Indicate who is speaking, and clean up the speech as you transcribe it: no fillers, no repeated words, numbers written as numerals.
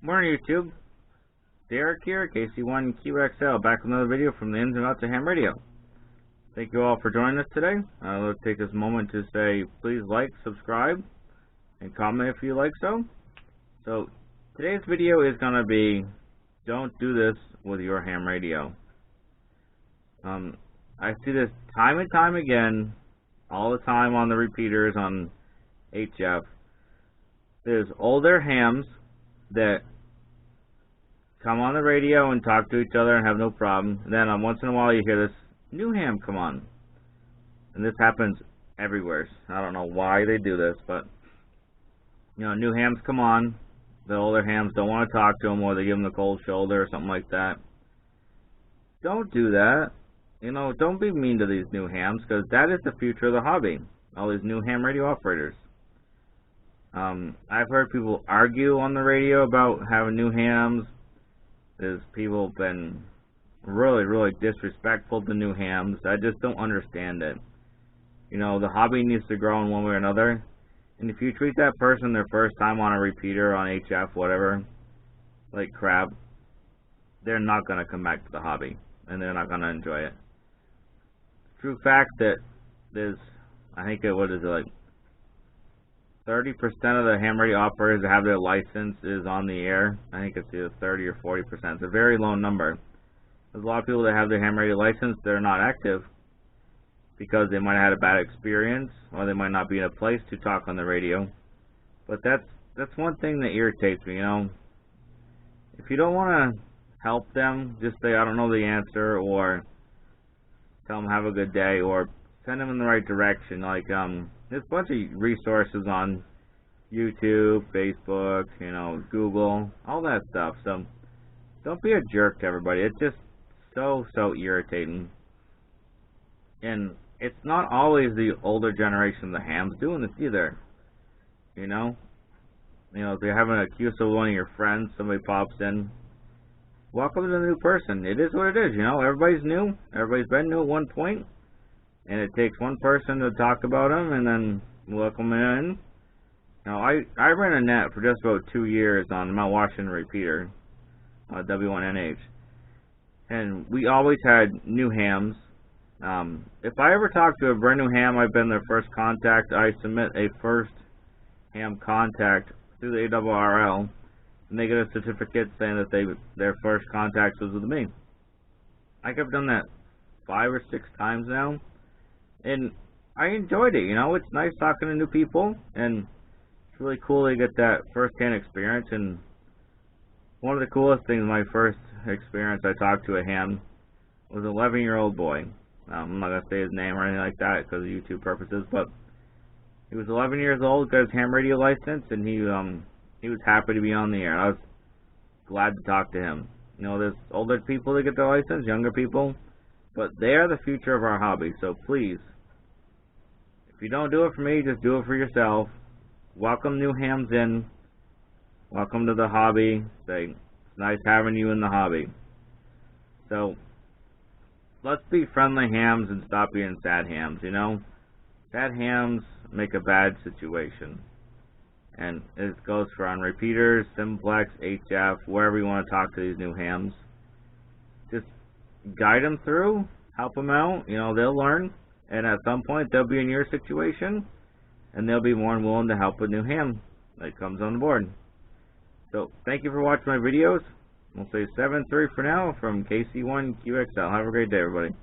Speaker 1: Morning YouTube, Derek here, KC1QXL, back with another video from the ins and outs of ham radio. Thank you all for joining us today. Let's take this moment to say please like, subscribe, and comment if you like so. So today's video is going to be don't do this with your ham radio. I see this time and time again, all the time on the repeaters on HF. There's older hams that come on the radio and talk to each other and have no problem. And then once in a while you hear this new ham come on. And this happens everywhere. I don't know why they do this, but you know, new hams come on. The older hams don't want to talk to them, or they give them the cold shoulder or something like that. Don't do that. You know, don't be mean to these new hams, because that is the future of the hobby. All these new ham radio operators. I've heard people argue on the radio about having new hams. There's people have been really disrespectful to new hams. I just don't understand it. You know, the hobby needs to grow in one way or another. And if you treat that person their first time on a repeater, on HF, whatever, like crap, they're not going to come back to the hobby. And they're not going to enjoy it. True fact that there's, I think what is it, like 30% of the ham radio operators that have their license is on the air. I think it's either 30 or 40%. It's a very low number. There's a lot of people that have their ham radio license, they're not active because they might have had a bad experience, or they might not be in a place to talk on the radio. But that's one thing that irritates me, you know. If you don't want to help them, just say I don't know the answer, or tell them have a good day, or send them in the right direction. Like there's a bunch of resources on YouTube, Facebook, you know, Google, all that stuff. So don't be a jerk to everybody. It's just so irritating. And it's not always the older generation of the hams doing this either. You know, if you're having a cue of one of your friends, somebody pops in, welcome to the new person. It is what it is, you know. Everybody's new. Everybody's been new at one point. And it takes one person to talk about them and then welcome them in. Now, I ran a net for just about 2 years on Mount Washington repeater, W1NH. And we always had new hams. If I ever talk to a brand new ham, I've been their first contact, I submit a first ham contact through the ARRL. And they get a certificate saying that their first contact was with me. I think I've done that 5 or 6 times now. And I enjoyed it, you know. It's nice talking to new people, and it's really cool to get that first-hand experience. And one of the coolest things, my first experience, I talked to a ham, was an 11-year-old boy. I'm not going to say his name or anything like that because of YouTube purposes, but he was 11 years old, got his ham radio license, and he was happy to be on the air. I was glad to talk to him. You know, there's older people that get their license, younger people, but they are the future of our hobby, so please, if you don't do it for me, just do it for yourself. Welcome new hams in. Welcome to the hobby. Say, it's nice having you in the hobby. So, let's be friendly hams and stop being sad hams, you know? Sad hams make a bad situation. And it goes for on repeaters, simplex, HF, wherever you want to talk to these new hams. Just guide them through, help them out, you know, they'll learn. And at some point, they'll be in your situation, and they'll be more than willing to help a new ham that comes on board. So, thank you for watching my videos. We'll say 7-3 for now from KC1QXL. Have a great day, everybody.